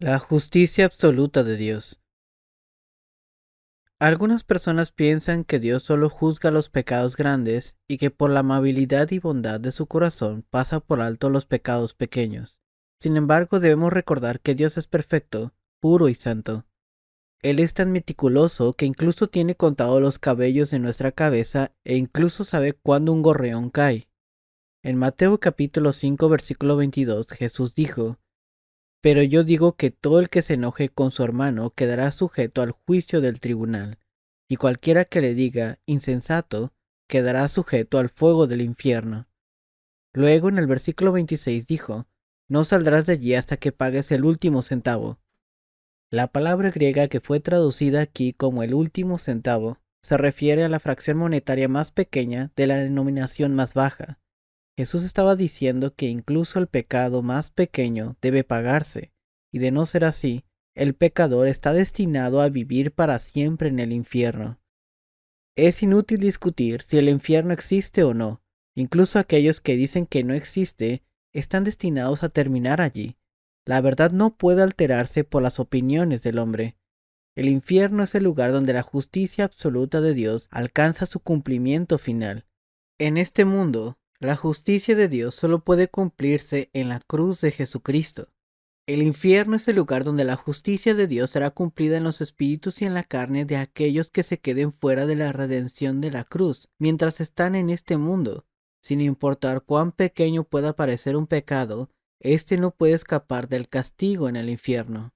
La justicia absoluta de Dios. Algunas personas piensan que Dios solo juzga los pecados grandes y que por la amabilidad y bondad de su corazón pasa por alto los pecados pequeños. Sin embargo, debemos recordar que Dios es perfecto, puro y santo. Él es tan meticuloso que incluso tiene contados los cabellos de nuestra cabeza e incluso sabe cuándo un gorrión cae. En Mateo capítulo 5 versículo 22, Jesús dijo: Pero yo digo que todo el que se enoje con su hermano quedará sujeto al juicio del tribunal, y cualquiera que le diga insensato quedará sujeto al fuego del infierno. Luego en el versículo 26 dijo: No saldrás de allí hasta que pagues el último centavo. La palabra griega que fue traducida aquí como el último centavo se refiere a la fracción monetaria más pequeña de la denominación más baja. Jesús estaba diciendo que incluso el pecado más pequeño debe pagarse, y de no ser así, el pecador está destinado a vivir para siempre en el infierno. Es inútil discutir si el infierno existe o no. Incluso aquellos que dicen que no existe están destinados a terminar allí. La verdad no puede alterarse por las opiniones del hombre. El infierno es el lugar donde la justicia absoluta de Dios alcanza su cumplimiento final. En este mundo, la justicia de Dios solo puede cumplirse en la cruz de Jesucristo. El infierno es el lugar donde la justicia de Dios será cumplida en los espíritus y en la carne de aquellos que se queden fuera de la redención de la cruz, mientras están en este mundo. Sin importar cuán pequeño pueda parecer un pecado, éste no puede escapar del castigo en el infierno.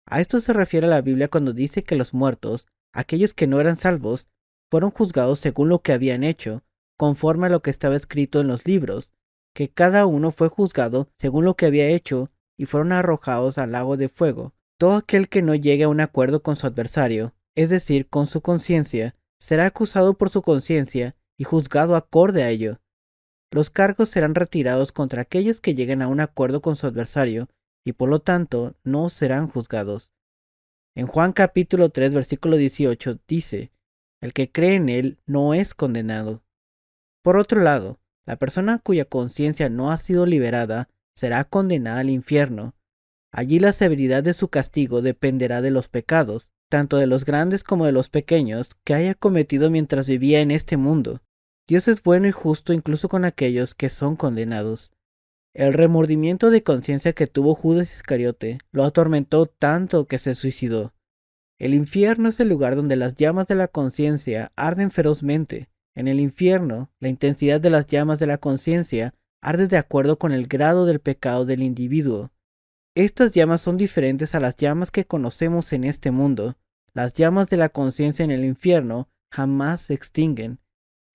A esto se refiere la Biblia cuando dice que los muertos, aquellos que no eran salvos, fueron juzgados según lo que habían hecho, conforme a lo que estaba escrito en los libros, que cada uno fue juzgado según lo que había hecho y fueron arrojados al lago de fuego. Todo aquel que no llegue a un acuerdo con su adversario, es decir, con su conciencia, será acusado por su conciencia y juzgado acorde a ello. Los cargos serán retirados contra aquellos que lleguen a un acuerdo con su adversario y por lo tanto no serán juzgados. En Juan capítulo 3 versículo 18 dice: El que cree en él no es condenado. Por otro lado, la persona cuya conciencia no ha sido liberada será condenada al infierno. Allí la severidad de su castigo dependerá de los pecados, tanto de los grandes como de los pequeños, que haya cometido mientras vivía en este mundo. Dios es bueno y justo incluso con aquellos que son condenados. El remordimiento de conciencia que tuvo Judas Iscariote lo atormentó tanto que se suicidó. El infierno es el lugar donde las llamas de la conciencia arden ferozmente. En el infierno, la intensidad de las llamas de la conciencia arde de acuerdo con el grado del pecado del individuo. Estas llamas son diferentes a las llamas que conocemos en este mundo. Las llamas de la conciencia en el infierno jamás se extinguen.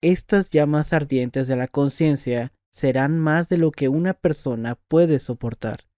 Estas llamas ardientes de la conciencia serán más de lo que una persona puede soportar.